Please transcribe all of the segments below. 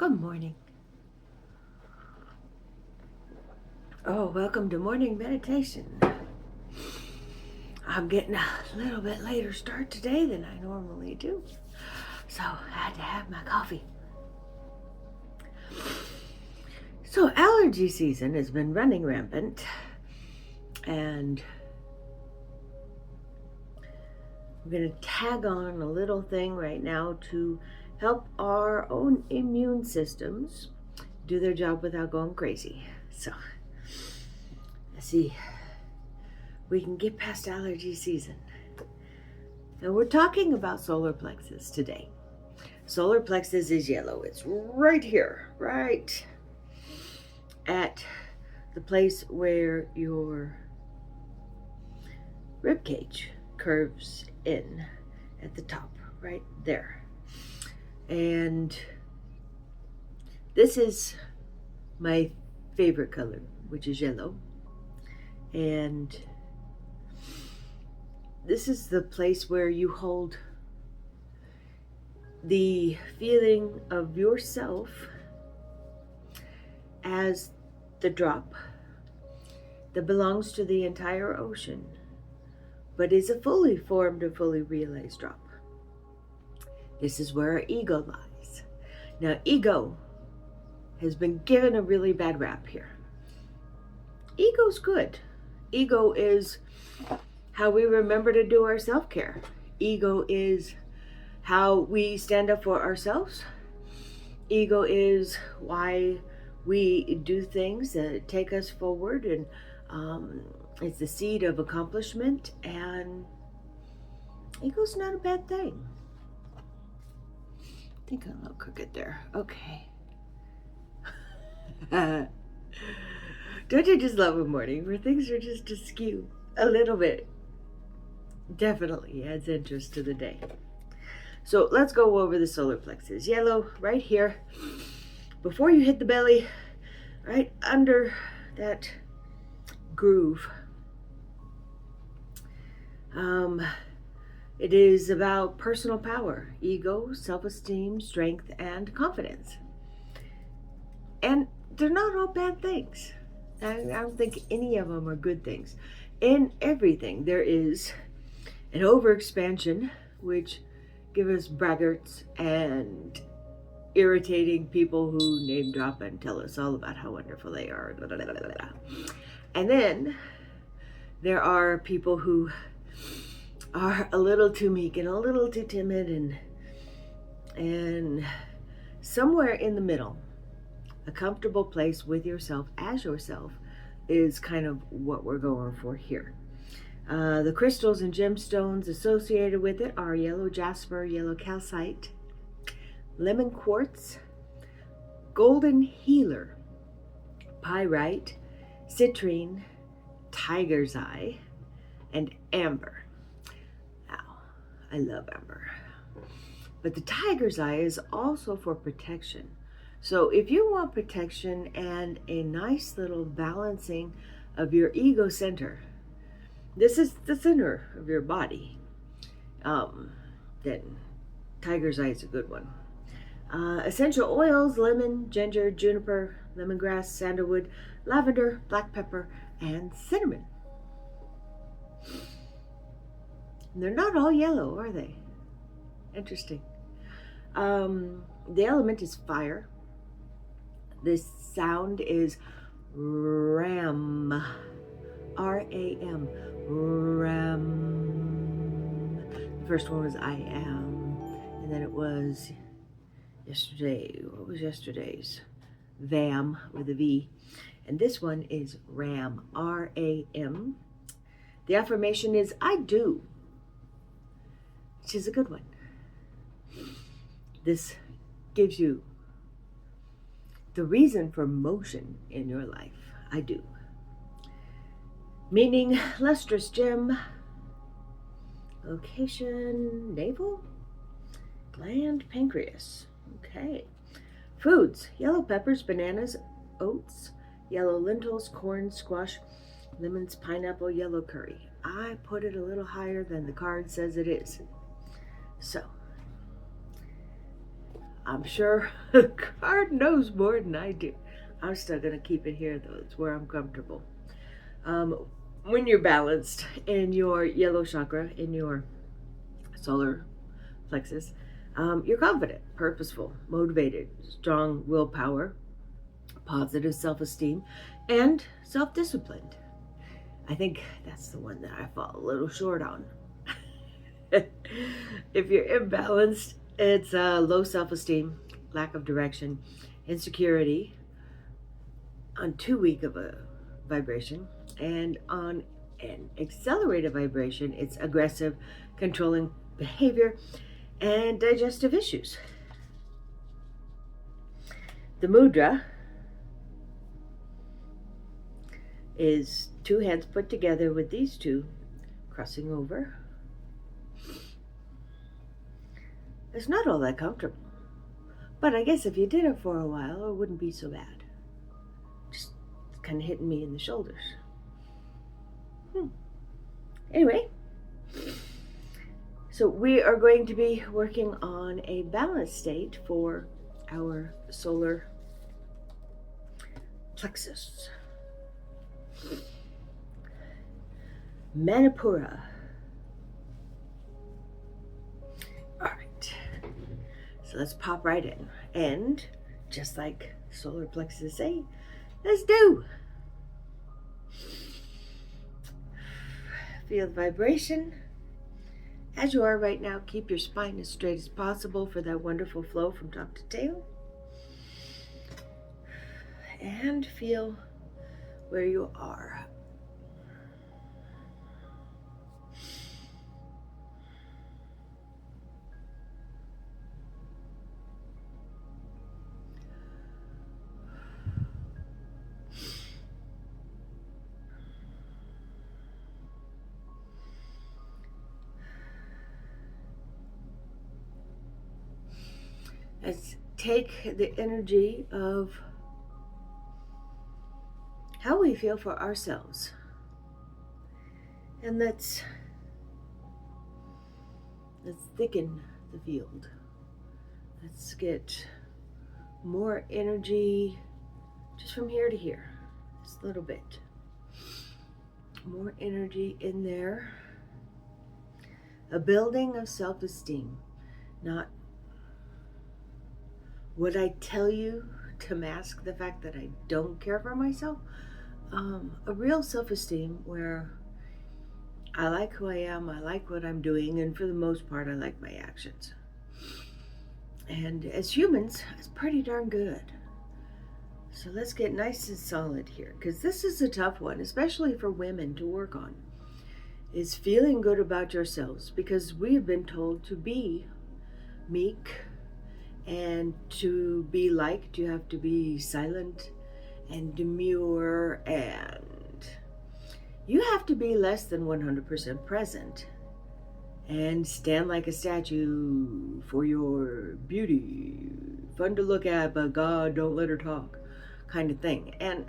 Good morning. Oh, welcome to morning meditation. I'm getting a little bit later start today than I normally do, so I had to have my coffee. So allergy season has been running rampant, and I'm going to tag on a little thing right now to help our own immune systems do their job without going crazy. So let's see, we can get past allergy season. And we're talking about solar plexus today. Solar plexus is yellow. It's right here, right at the place where your rib cage curves in at the top, right there. And this is my favorite color, which is yellow. And this is the place where you hold the feeling of yourself as the drop that belongs to the entire ocean, but is a fully formed and fully realized drop. This is where our ego lies. Now, ego has been given a really bad rap here. Ego's good. Ego is how we remember to do our self-care. Ego is how we stand up for ourselves. Ego is why we do things that take us forward, and it's the seed of accomplishment, and ego's not a bad thing. I think I'm a little crooked there. Okay. Don't you just love a morning where things are just askew a little bit? Definitely adds interest to the day. So let's go over the solar plexus. Yellow right here, before you hit the belly, right under that groove. It is about personal power, ego, self-esteem, strength, and confidence. And they're not all bad things. I don't think any of them are good things. In everything, there is an overexpansion, which give us braggarts and irritating people who name drop and tell us all about how wonderful they are. And then there are people who are a little too meek and a little too timid, and somewhere in the middle, a comfortable place with yourself as yourself is kind of what we're going for here. The crystals and gemstones associated with it are yellow jasper, yellow calcite, lemon quartz, golden healer, pyrite, citrine, tiger's eye, and amber. Now, I love amber. But the tiger's eye is also for protection. So if you want protection and a nice little balancing of your ego center, this is the center of your body, then tiger's eye is a good one. Essential oils: lemon, ginger, juniper, lemongrass, sandalwood, lavender, black pepper, and cinnamon. And they're not all yellow, are they? Interesting. The element is fire. This sound is ram. R-A-M. Ram. The first one was I am. And then it was yesterday. What was yesterday's? Vam with a V. And this one is ram. R-A-M. The affirmation is I do, which is a good one. This gives you the reason for motion in your life. I do. Meaning lustrous gem. Location navel. Gland pancreas. Okay. Foods: yellow peppers, bananas, oats, yellow lentils, corn, squash, lemons, pineapple, yellow curry. I put it a little higher than the card says it is. So I'm sure the card knows more than I do. I'm still going to keep it here, though. It's where I'm comfortable. When you're balanced in your yellow chakra, in your solar plexus, you're confident, purposeful, motivated, strong willpower, positive self-esteem, and self-disciplined. I think that's the one that I fall a little short on. If you're imbalanced, it's low self-esteem, lack of direction, insecurity, on too weak of a vibration, and on an accelerated vibration, it's aggressive, controlling behavior, and digestive issues. The mudra is two hands put together with these two crossing over. It's not all that comfortable, but I guess if you did it for a while, it wouldn't be so bad. Just kind of hitting me in the shoulders. Anyway, so we are going to be working on a balanced state for our solar plexus. Manipura. All right, so let's pop right in. And just like solar plexus say, let's do. Feel the vibration. As you are right now, keep your spine as straight as possible for that wonderful flow from top to tail. And feel where you are. Let's take the energy of how we feel for ourselves, and let's thicken the field. Let's get more energy just from here to here, just a little bit. More energy in there. A building of self-esteem, not would I tell you to mask the fact that I don't care for myself? A real self-esteem where I like who I am, I like what I'm doing, and for the most part, I like my actions. And as humans, it's pretty darn good. So let's get nice and solid here, because this is a tough one, especially for women to work on, is feeling good about yourselves, because we have been told to be meek, and to be liked, you have to be silent and demure, and you have to be less than 100% present and stand like a statue for your beauty, fun to look at, but God, don't let her talk, kind of thing. And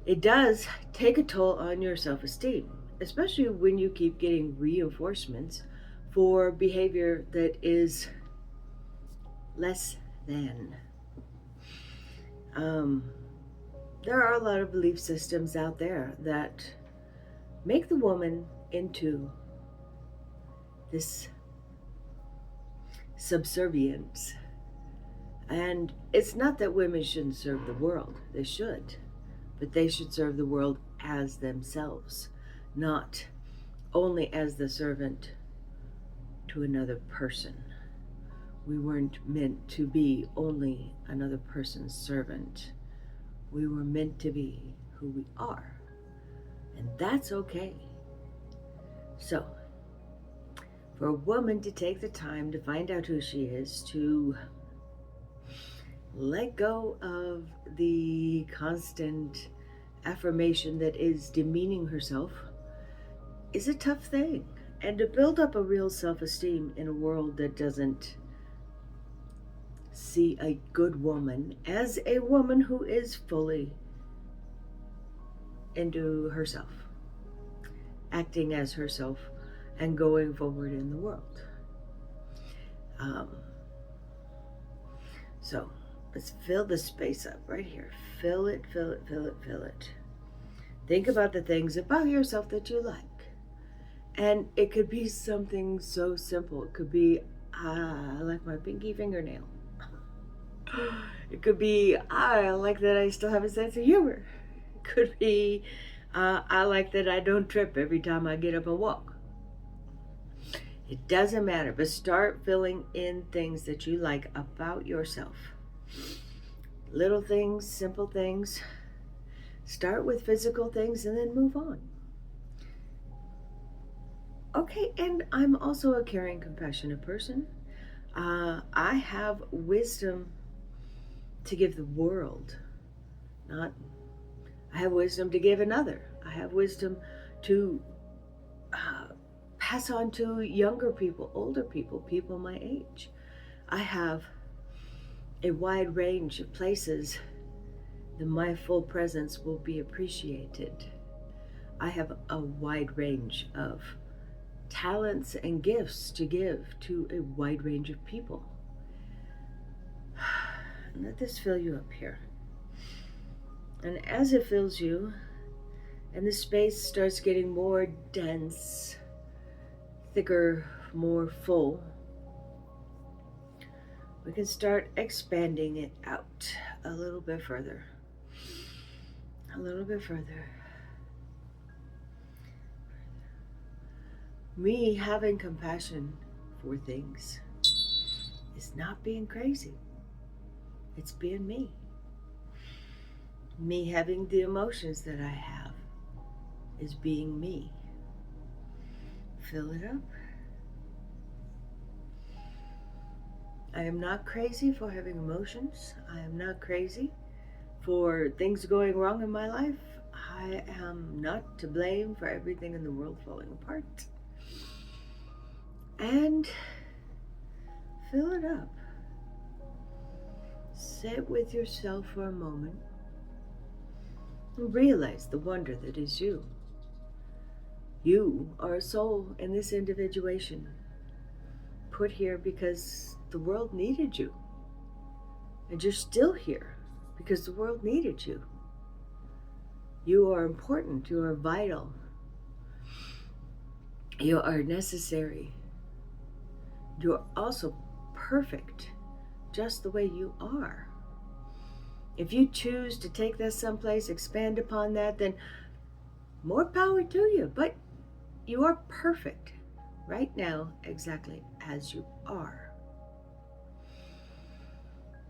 it does take a toll on your self-esteem, especially when you keep getting reinforcements for behavior that is less than. There are a lot of belief systems out there that make the woman into this subservience. And it's not that women shouldn't serve the world. They should. But they should serve the world as themselves, not only as the servant to another person. We weren't meant to be only another person's servant. We were meant to be who we are. And that's okay. So, for a woman to take the time to find out who she is, to let go of the constant affirmation that is demeaning herself, is a tough thing. And to build up a real self-esteem in a world that doesn't see a good woman as a woman who is fully into herself, acting as herself, and going forward in the world. So let's fill the space up right here. Fill it, fill it, fill it, fill it. Think about the things about yourself that you like. And it could be something so simple. It could be, I like my pinky fingernail. It could be, I like that I still have a sense of humor. It could be, I like that I don't trip every time I get up and walk. It doesn't matter, but start filling in things that you like about yourself. Little things, simple things. Start with physical things and then move on. Okay, and I'm also a caring, compassionate person. I have wisdom to give the world. I have wisdom to give another. I have wisdom to pass on to younger people, older people, people my age. I have a wide range of places that my full presence will be appreciated. I have a wide range of talents and gifts to give to a wide range of people. Let this fill you up here. And as it fills you, and the space starts getting more dense, thicker, more full, we can start expanding it out a little bit further. A little bit further. Me having compassion for things is not being crazy. It's being me. Me having the emotions that I have is being me. Fill it up. I am not crazy for having emotions. I am not crazy for things going wrong in my life. I am not to blame for everything in the world falling apart. And fill it up. Sit with yourself for a moment and realize the wonder that is you. You are a soul in this individuation, put here because the world needed you. And you're still here because the world needed you. You are important, you are vital, you are necessary. You're also perfect, just the way you are. If you choose to take that someplace, expand upon that, then more power to you. But you are perfect right now, exactly as you are.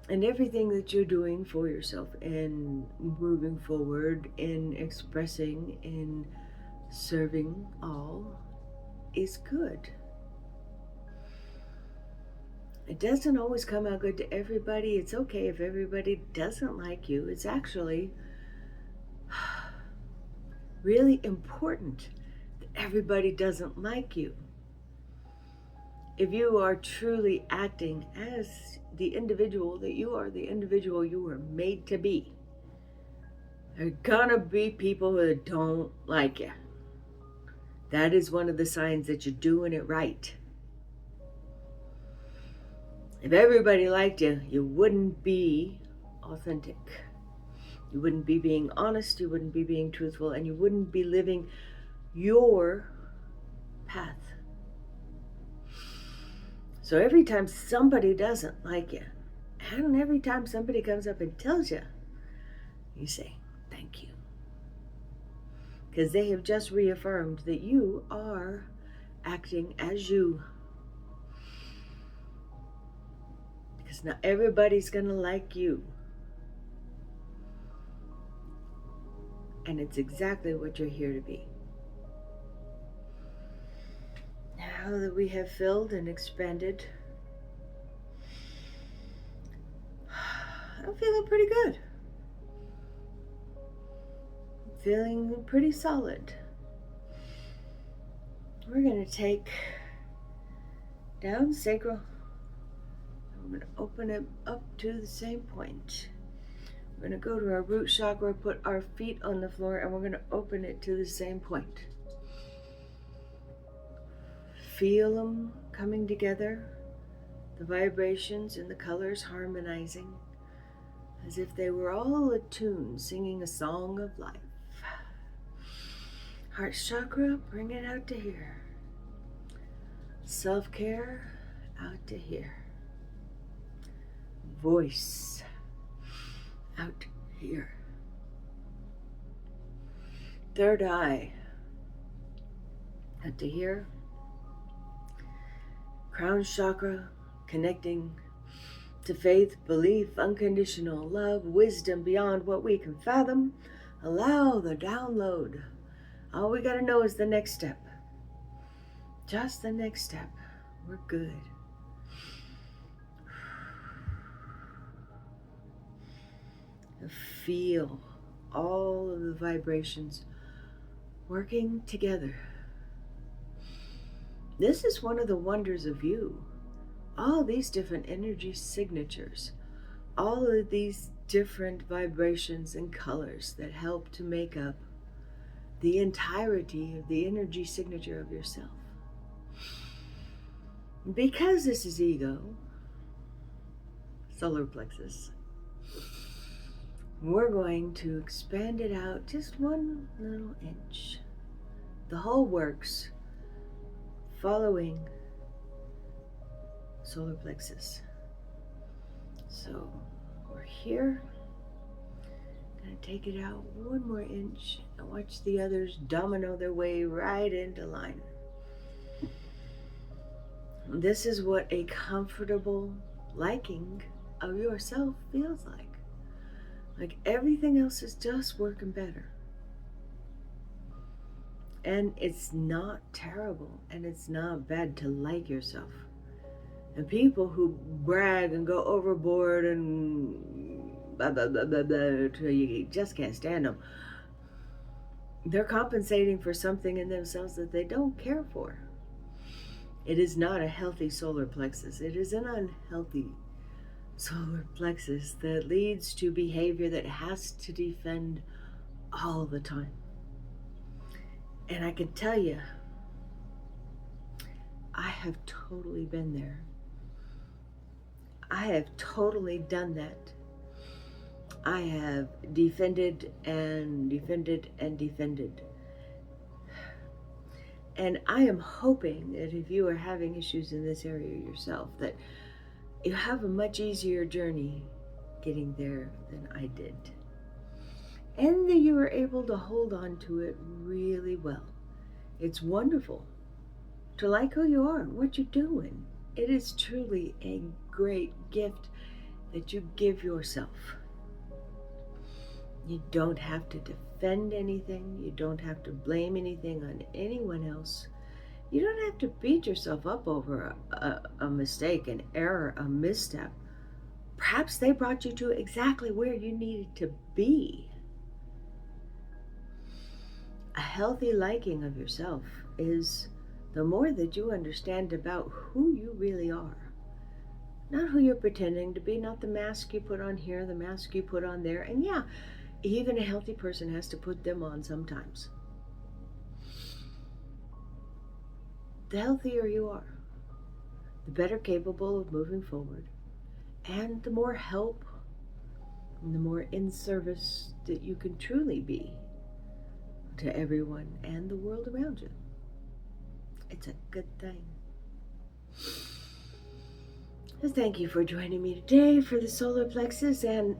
And everything that you're doing for yourself in moving forward, in expressing, in serving all is good. It doesn't always come out good to everybody. It's okay if everybody doesn't like you. It's actually really important that everybody doesn't like you. If you are truly acting as the individual that you are, the individual you were made to be, there are gonna be people that don't like you. That is one of the signs that you're doing it right. If everybody liked you, you wouldn't be authentic. You wouldn't be being honest, you wouldn't be being truthful, and you wouldn't be living your path. So every time somebody doesn't like you, and every time somebody comes up and tells you, you say, thank you. Because they have just reaffirmed that you are acting as you. Because not everybody's going to like you. And it's exactly what you're here to be. Now that we have filled and expanded, I'm feeling pretty good. I'm feeling pretty solid. We're going to take down sacral. I'm going to open it up to the same point. We're going to go to our root chakra, put our feet on the floor, and we're going to open it to the same point. Feel them coming together. the vibrations and the colors harmonizing as if they were all attuned, singing a song of life. Heart chakra, bring it out to here. Self-care, out to here. Voice, out here. Third eye, out to here. Crown chakra, connecting to faith, belief, unconditional love, wisdom beyond what we can fathom. Allow the download. All we gotta know is the next step. Just the next step. We're good. Feel all of the vibrations working together. This is one of the wonders of you. All these different energy signatures, all of these different vibrations and colors that help to make up the entirety of the energy signature of yourself. Because this is ego, solar plexus, we're going to expand it out just 1 little inch. The whole works following solar plexus. So we're here. Gonna take it out 1 more inch and watch the others domino their way right into line. This is what a comfortable liking of yourself feels like. Like everything else is just working better. And it's not terrible and it's not bad to like yourself. And people who brag and go overboard and blah, blah, blah, blah, blah, till you just can't stand them, they're compensating for something in themselves that they don't care for. It is not a healthy solar plexus. It is an unhealthy solar plexus that leads to behavior that has to defend all the time. And I can tell you, I have totally been there. I have totally done that. I have defended and defended and defended. And I am hoping that if you are having issues in this area yourself, that you have a much easier journey getting there than I did. And that you were able to hold on to it really well. It's wonderful to like who you are and what you're doing. It is truly a great gift that you give yourself. You don't have to defend anything. You don't have to blame anything on anyone else. You don't have to beat yourself up over a mistake, an error, a misstep. Perhaps they brought you to exactly where you needed to be. A healthy liking of yourself is the more that you understand about who you really are. Not who you're pretending to be, not the mask you put on here, the mask you put on there. And yeah, even a healthy person has to put them on sometimes. The healthier you are, the better capable of moving forward, and the more help and the more in service that you can truly be to everyone and the world around you. It's a good thing. So thank you for joining me today for the solar plexus, and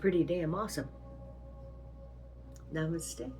pretty damn awesome. Namaste.